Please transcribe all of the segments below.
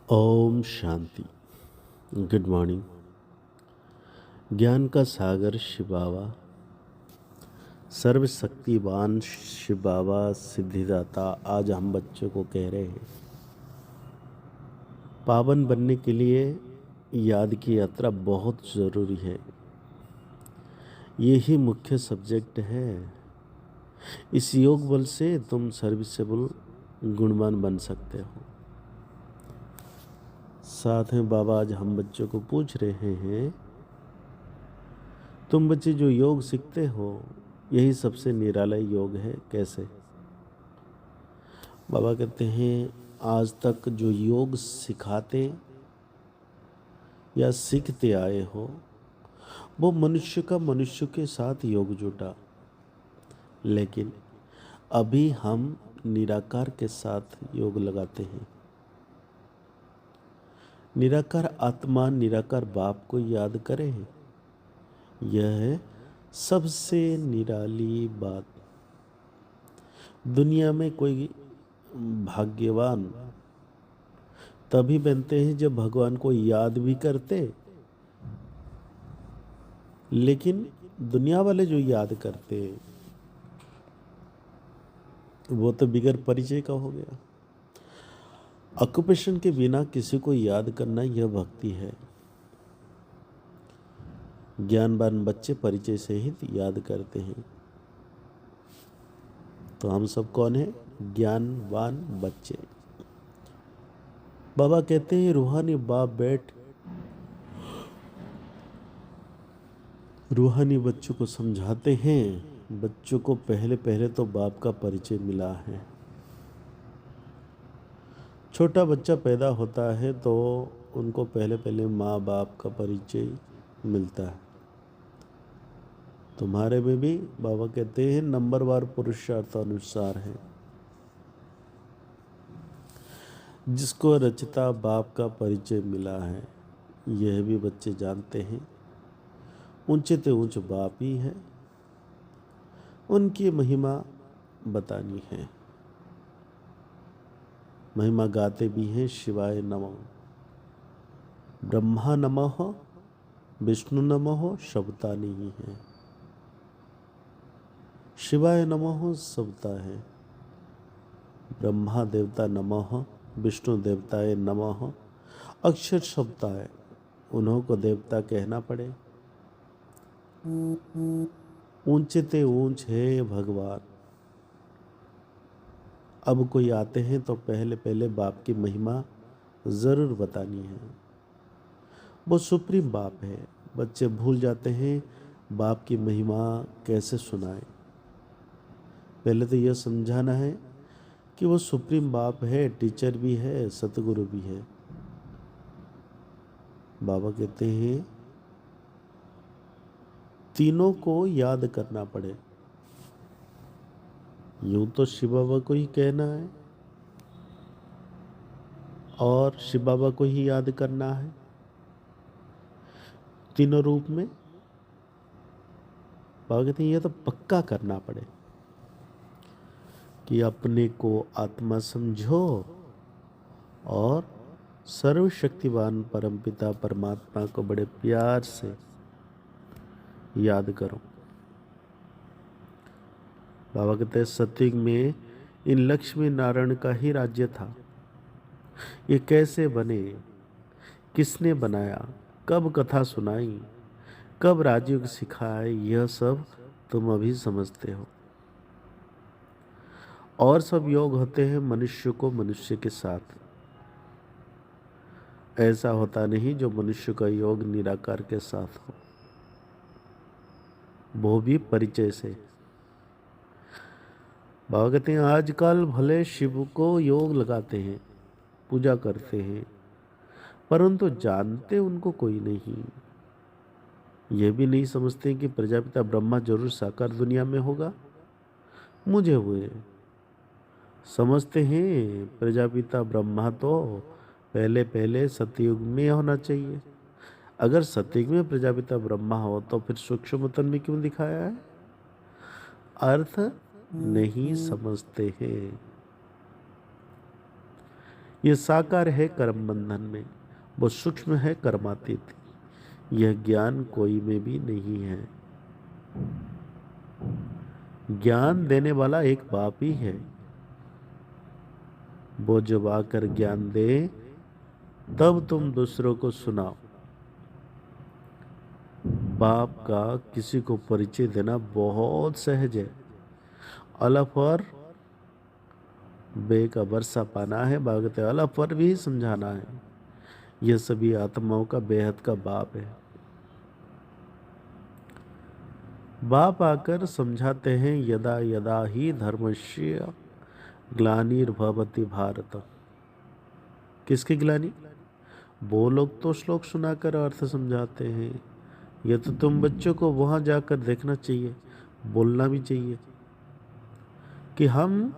Om Shanti. Good morning. ज्ञान का सागर शिव बाबा, सर्वशक्तिवान शिव बाबा सिद्धिदाता आज हम बच्चों को कह रहे हैं, पावन बनने के लिए याद की यात्रा बहुत ज़रूरी है। यही मुख्य सब्जेक्ट है। इस योग बल से तुम सर्विसेबल गुणवान बन सकते हो। साथ में बाबा आज हम बच्चों को पूछ रहे हैं, तुम बच्चे जो योग सीखते हो यही सबसे निराला योग है, कैसे? बाबा कहते हैं, आज तक जो योग सिखाते या सीखते आए हो वो मनुष्य का मनुष्य के साथ योग जुटा, लेकिन अभी हम निराकार के साथ योग लगाते हैं। निराकार आत्मा, निराकार बाप को याद करें, यह है सबसे निराली बात। दुनिया में कोई भाग्यवान तभी बनते हैं जब भगवान को याद भी करते, लेकिन दुनिया वाले जो याद करते वो तो बिगर परिचय का हो गया। ऑक्यूपेशन के बिना किसी को याद करना यह भक्ति है। ज्ञानवान बच्चे परिचय से ही याद करते हैं। तो हम सब कौन है? ज्ञानवान बच्चे। बाबा कहते हैं, रूहानी बाप बैठ रूहानी बच्चों को समझाते हैं। बच्चों को पहले पहले तो बाप का परिचय मिला है। छोटा बच्चा पैदा होता है तो उनको पहले पहले माँ बाप का परिचय मिलता है। तुम्हारे में भी बाबा कहते हैं नंबरवार पुरुषार्थ अनुसार है। जिसको रचता बाप का परिचय मिला है, यह भी बच्चे जानते हैं ऊंचे ते ऊंच बाप ही है। उनकी महिमा बतानी है। महिमा गाते भी हैं, शिवाय नमः, ब्रह्मा नमः, विष्णु नमः, शब्दा नहीं है। शिवाय नमः सबता है। ब्रह्मा देवता नमः, विष्णु देवताए नमः, अक्षर शब्दा है। उन्हों को देवता कहना पड़े। ऊंचे ते ऊंच है भगवान। अब कोई आते हैं तो पहले पहले बाप की महिमा जरूर बतानी है। वो सुप्रीम बाप है। बच्चे भूल जाते हैं बाप की महिमा कैसे सुनाए। पहले तो यह समझाना है कि वो सुप्रीम बाप है, टीचर भी है, सतगुरु भी है। बाबा कहते हैं तीनों को याद करना पड़े। यूं तो शिव बाबा को ही कहना है और शिव बाबा को ही याद करना है तीनों रूप में। बाबा कहते हैं यह तो पक्का करना पड़े कि अपने को आत्मा समझो और सर्वशक्तिवान परमपिता परमात्मा को बड़े प्यार से याद करो। बाबा कहते हैं सतयुग में इन लक्ष्मी नारायण का ही राज्य था। ये कैसे बने, किसने बनाया, कब कथा सुनाई, कब राजयोग सिखाए, यह सब तुम अभी समझते हो। और सब योग होते हैं मनुष्य को मनुष्य के साथ। ऐसा होता नहीं जो मनुष्य का योग निराकार के साथ हो, वो भी परिचय से। बाबा कहते हैं आजकल भले शिव को योग लगाते हैं, पूजा करते हैं, परंतु जानते उनको कोई नहीं। ये भी नहीं समझते कि प्रजापिता ब्रह्मा जरूर साकार दुनिया में होगा। मुझे हुए समझते हैं प्रजापिता ब्रह्मा तो पहले पहले सतयुग में होना चाहिए। अगर सतयुग में प्रजापिता ब्रह्मा हो तो फिर सूक्ष्म तन में क्यों दिखाया है? अर्थ नहीं समझते हैं। ये साकार है कर्म बंधन में, वो सूक्ष्म है कर्मातीत। यह ज्ञान कोई में भी नहीं है। ज्ञान देने वाला एक बाप ही है। वो जब आकर ज्ञान दे तब तुम दूसरों को सुनाओ। बाप का किसी को परिचय देना बहुत सहज है। अलफ और बे का वर्षा पाना है, भागते अलफ पर भी समझाना है। यह सभी आत्माओं का बेहद का बाप है। बाप आकर समझाते हैं, यदा यदा ही धर्मस्य ग्लानिर्भवति भारत। किसकी ग्लानि? वो लोग तो श्लोक सुनाकर अर्थ समझाते हैं। यह तो तुम बच्चों को वहां जाकर देखना चाहिए, बोलना भी चाहिए कि हम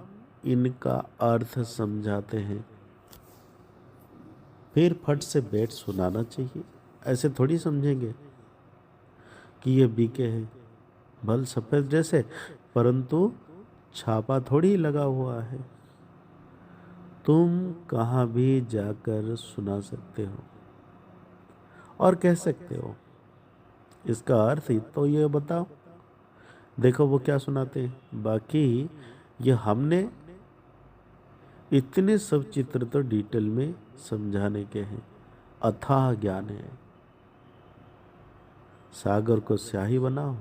इनका अर्थ समझाते हैं, फिर फट से बैठ सुनाना चाहिए। ऐसे थोड़ी समझेंगे कि ये बीके हैं, भल सफेद जैसे, परंतु छापा थोड़ी लगा हुआ है। तुम कहाँ भी जाकर सुना सकते हो और कह सकते हो। इसका अर्थ ही तो ये बताओ। देखो वो क्या सुनाते हैं। बाकी ये हमने इतने सब चित्र तो डिटेल में समझाने के हैं। अथाह ज्ञान है। सागर को स्याही बनाओ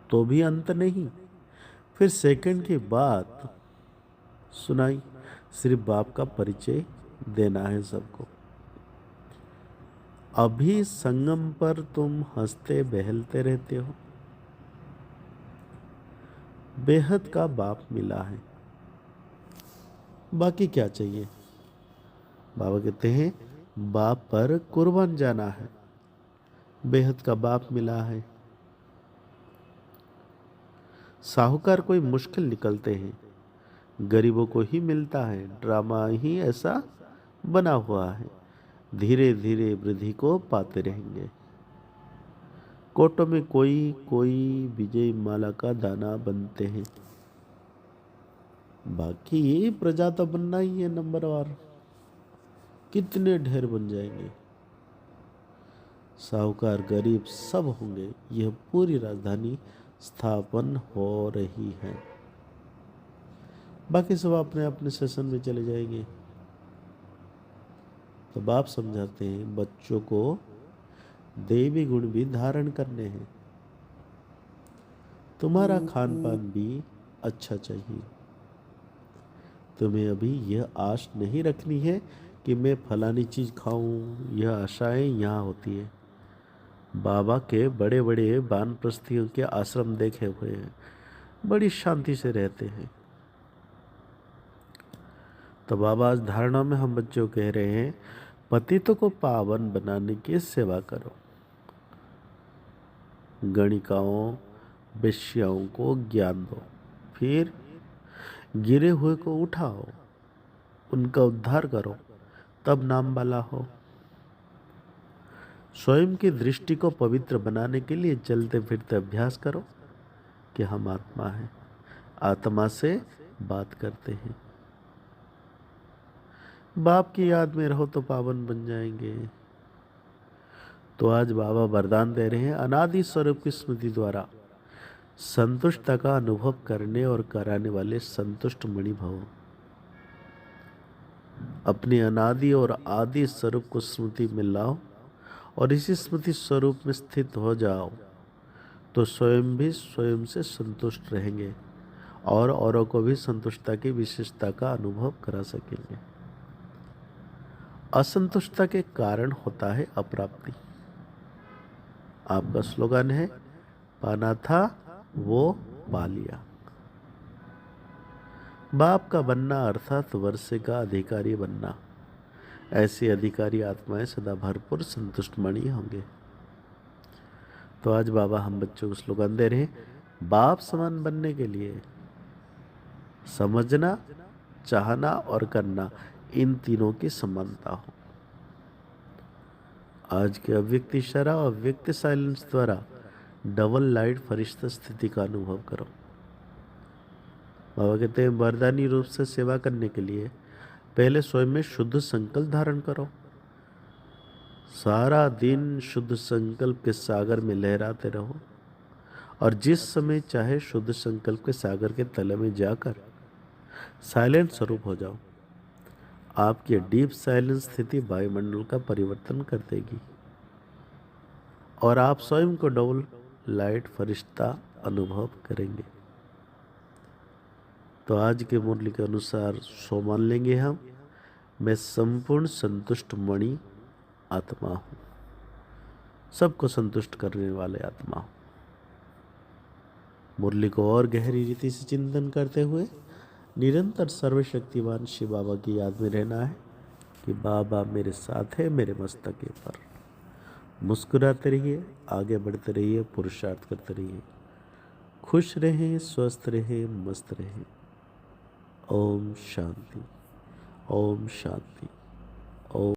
तो भी अंत नहीं। फिर सेकंड की बात सुनाई, सिर्फ बाप का परिचय देना है सबको। अभी संगम पर तुम हंसते बहलते रहते हो, बेहद का बाप मिला है। बाकी क्या चाहिए? बाबा कहते हैं बाप पर कुर्बान जाना है, बेहद का बाप मिला है। साहूकार कोई मुश्किल निकलते हैं, गरीबों को ही मिलता है। ड्रामा ही ऐसा बना हुआ है। धीरे धीरे वृद्धि को पाते रहेंगे। कोटों में कोई कोई विजय माला का दाना बनते हैं। बाकी प्रजा तो बनना ही है नंबरवार। कितने ढेर बन जाएंगे। साहूकार गरीब सब होंगे। यह पूरी राजधानी स्थापन हो रही है। बाकी सब अपने अपने सेशन में चले जाएंगे। तो बाप समझाते हैं बच्चों को देवी गुण भी धारण करने हैं। तुम्हारा खान पान भी अच्छा चाहिए। तुम्हें अभी यह आश नहीं रखनी है कि मैं फलानी चीज खाऊं। यह आशाएं यहाँ होती है। बाबा के बड़े बड़े वानप्रस्थियों के आश्रम देखे हुए हैं, बड़ी शांति से रहते हैं। तो बाबा आज धारणा में हम बच्चों कह रहे हैं पतितों को पावन बनाने की सेवा करो। गणिकाओं वेश्याओं को ज्ञान दो, फिर गिरे हुए को उठाओ, उनका उद्धार करो, तब नाम वाला हो। स्वयं की दृष्टि को पवित्र बनाने के लिए चलते फिरते अभ्यास करो कि हम आत्मा हैं, आत्मा से बात करते हैं। बाप की याद में रहो तो पावन बन जाएंगे। तो आज बाबा वरदान दे रहे हैं अनादि स्वरूप की स्मृति द्वारा संतुष्टता का अनुभव करने और कराने वाले संतुष्ट मणि भव। अपने अनादि और आदि स्वरूप को स्मृति में लाओ और इसी स्मृति स्वरूप में स्थित हो जाओ तो स्वयं भी स्वयं से संतुष्ट रहेंगे और औरों को भी संतुष्टता की विशेषता का अनुभव करा सकेंगे। असंतुष्टता के कारण होता है अप्राप्ति। आपका स्लोगन है पाना था वो पा लिया। बाप का बनना अर्थात वर्षे का अधिकारी बनना। ऐसे अधिकारी आत्माएं सदा भरपूर संतुष्ट मणि होंगे। तो आज बाबा हम बच्चों को स्लोगन दे रहे हैं बाप समान बनने के लिए समझना, चाहना और करना, इन तीनों की समानता हो। आज के अव्यक्त इशारा और अव्यक्त साइलेंस द्वारा डबल लाइट फरिश्ता स्थिति का अनुभव करो। बाबा कहते हैं वरदानी रूप से सेवा करने के लिए पहले स्वयं में शुद्ध संकल्प धारण करो। सारा दिन शुद्ध संकल्प के सागर में लहराते रहो और जिस समय चाहे शुद्ध संकल्प के सागर के तले में जाकर साइलेंट स्वरूप हो जाओ। आपकी डीप साइलेंस स्थिति वायुमंडल का परिवर्तन कर देगी और आप स्वयं को डबल लाइट फरिश्ता अनुभव करेंगे। तो आज के मुरली के अनुसार सो मान लेंगे हम, मैं संपूर्ण संतुष्ट मणि आत्मा हूँ, सबको संतुष्ट करने वाले आत्मा हूँ। मुरली को और गहरी रीति से चिंतन करते हुए निरंतर सर्वशक्तिवान शिव बाबा की याद में रहना है कि बाबा मेरे साथ है, मेरे मस्तक के पर। मुस्कुराते रहिए, आगे बढ़ते रहिए, पुरुषार्थ करते रहिए, खुश रहें, स्वस्थ रहें, मस्त रहें। ओम शांति, ओम शांति।